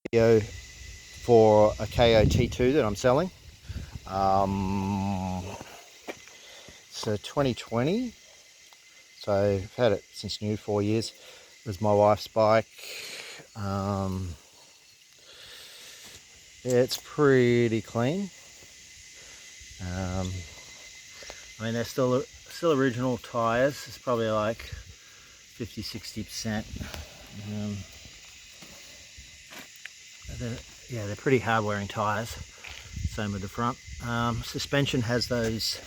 video for a kayo T2 that I'm selling. It's a 2020, so I've had it since new, 4 years. It was my wife's bike. Yeah, it's pretty clean. I mean, they're still original tires. It's probably like 50-60%. They're pretty hard wearing tires. Same with the front. Suspension has those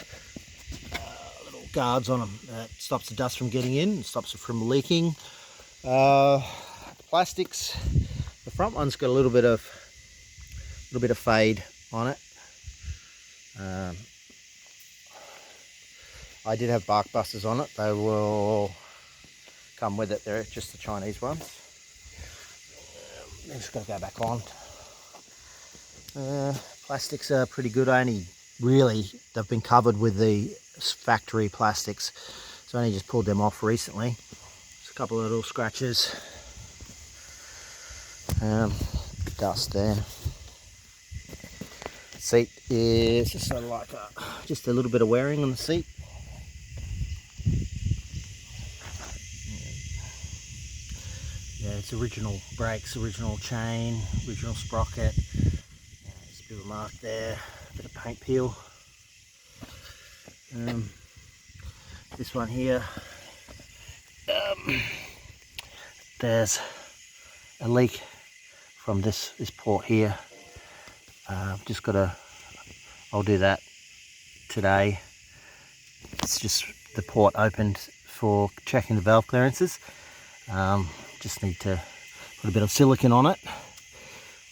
little guards on them that stops the dust from getting in, stops it from leaking. The plastics, the front one's got a little bit of fade on it. I did have bark busters on it. They will come with it. They're just the Chinese ones. I'm just going to go back on. Plastics are pretty good. They've been covered with the factory plastics, so I only just pulled them off recently. Just a couple of little scratches, dust there. Seat is just sort of like just a little bit of wearing on the seat. Yeah, it's original brakes, original chain, original sprocket. There's a bit of a mark there, a bit of paint peel. This one here, there's a leak from this port here. I'll do that today. It's just the port opened for checking the valve clearances. Just need to put a bit of silicone on it,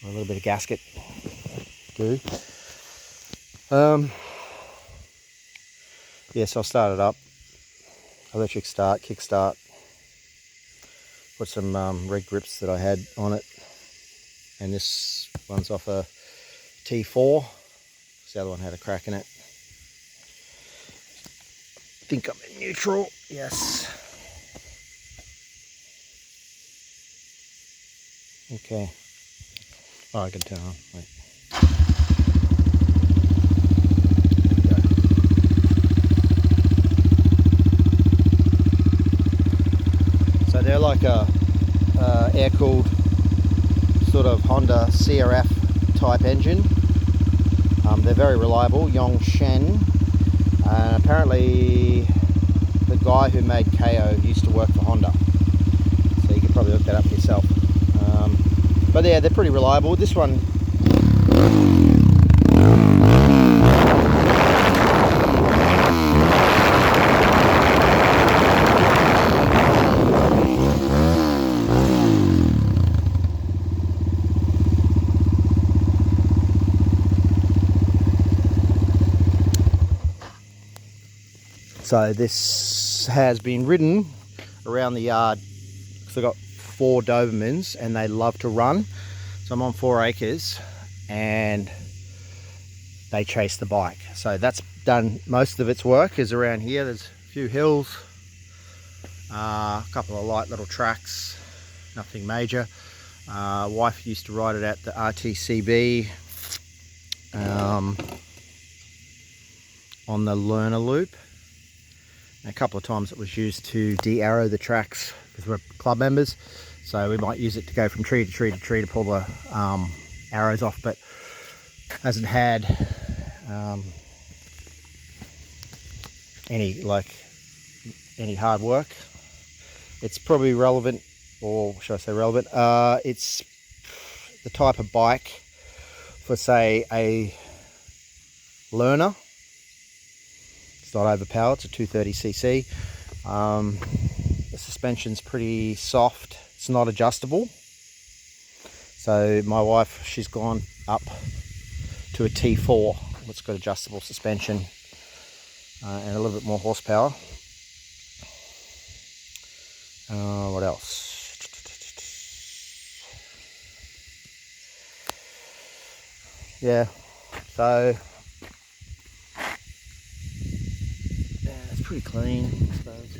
or a little bit of gasket glue. So I'll start it up. Electric start, kick start. Put some red grips that I had on it, and this one's off a T4. The other one had a crack in it. I think I'm in neutral. Yes. Okay. Oh, I can turn on. Wait. So they're like a air-cooled sort of Honda CRF type engine. They're very reliable. Yongshen. Apparently, the guy who made Kayo used to work for Honda, so you could probably look that up for yourself. But yeah, they're pretty reliable. This one, so this has been ridden around the yard because I've got 4 Dobermans and they love to run. So I'm on 4 acres and they chase the bike. So that's done, most of its work is around here. There's a few hills, a couple of light little tracks, nothing major. Wife used to ride it at the RTCB on the learner loop. And a couple of times it was used to de-arrow the tracks because we're club members. So we might use it to go from tree to tree to tree to pull the arrows off, but hasn't had any hard work. It's probably relevant, or should I say relevant? It's the type of bike for, say, a learner. It's not overpowered. It's a 230cc. The suspension's pretty soft. It's not adjustable. So my wife, she's gone up to a T4. It's got adjustable suspension and a little bit more horsepower. What else? Yeah, so it's pretty clean, I suppose.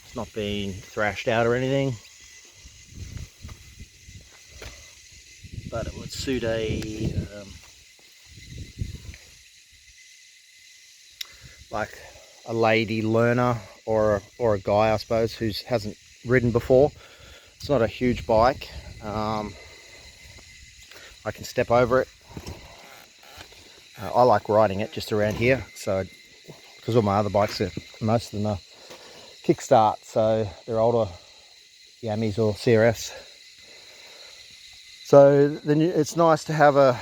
It's not been thrashed out or anything. but it would suit a like a lady learner or a guy, I suppose, who hasn't ridden before. It's not a huge bike. I can step over it. I like riding it just around here, so because all my other bikes most of them are kickstart, so they're older Yammies or CRFs. So then it's nice to have a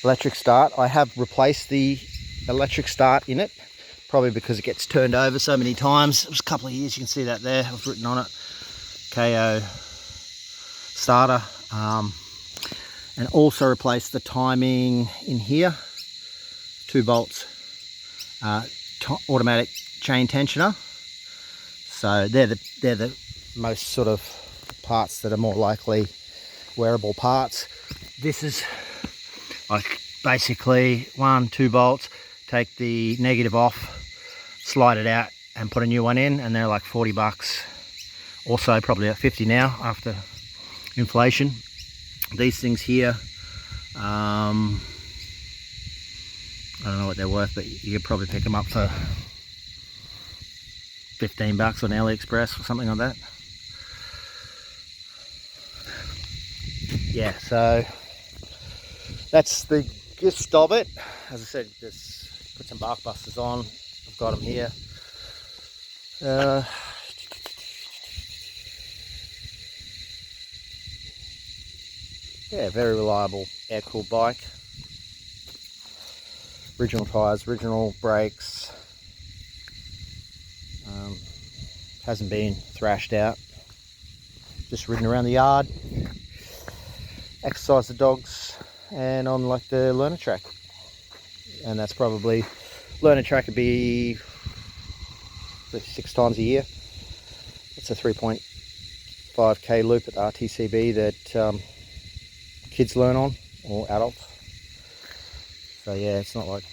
electric start. I have replaced the electric start in it, probably because it gets turned over so many times. It was a couple of years, you can see that there, I've written on it, kayo starter. And also replaced the timing in here, 2 bolts, automatic chain tensioner. So they're the most sort of parts that are more likely wearable parts. This is like basically 1-2 bolts, take the negative off, slide it out and put a new one in, and they're like 40 bucks. Also probably at 50 now after inflation. These things here, I don't know what they're worth, but you could probably pick them up for 15 bucks on AliExpress or something like that. Yeah, so that's the gist of it. As I said, just put some bark busters on. I've got them here. Yeah, very reliable air-cooled bike. Original tyres, original brakes. Hasn't been thrashed out. Just ridden around the yard, exercise the dogs, and on like the learner track. And that's probably, learner track would be 6 times a year. It's a 3.5k loop at RTCB that kids learn on, or adults. So yeah, it's not like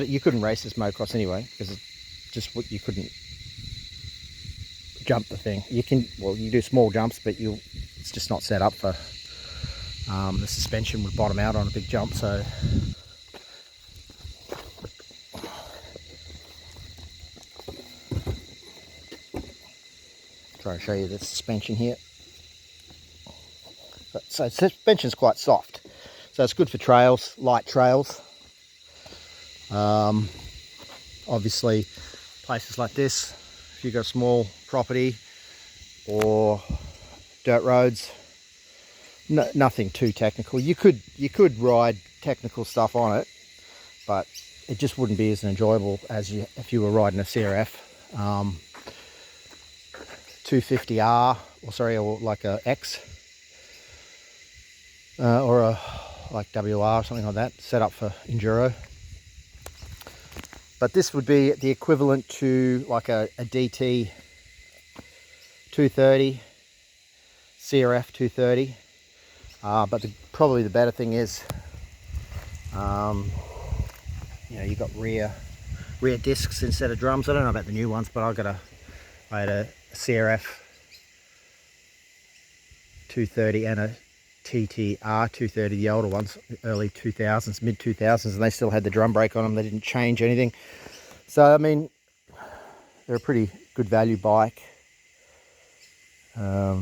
you couldn't race this motocross anyway, because it's just what you couldn't jump the thing. You can, well, you do small jumps, but it's just not set up for the suspension would bottom out on a big jump. So try to show you the suspension here. So suspension's quite soft, so it's good for trails, light trails. Obviously places like this, if you've got a small property or dirt roads, nothing too technical. You could ride technical stuff on it, but it just wouldn't be as enjoyable as if you were riding a CRF 250R, or like a X, or a like WR or something like that, set up for enduro. But this would be the equivalent to like a DT 230, CRF 230. But probably the better thing is, you've got rear discs instead of drums. I don't know about the new ones, but I had a CRF 230 and a TTR 230, the older ones, early 2000s, mid 2000s, and they still had the drum brake on them. They didn't change anything. So I mean, they're a pretty good value bike. Yeah,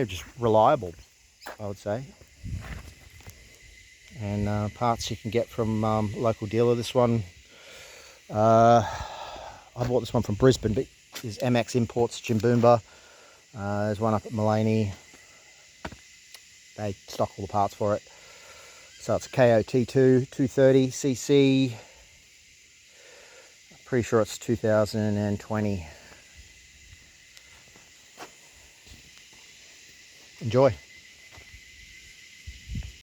just reliable, I would say. And parts you can get from local dealer. This one, I bought this one from Brisbane, but is MX Imports Jimboomba. There's one up at Mullaney. They stock all the parts for it. So it's a KO T2 230cc. Pretty sure it's 2020. Enjoy.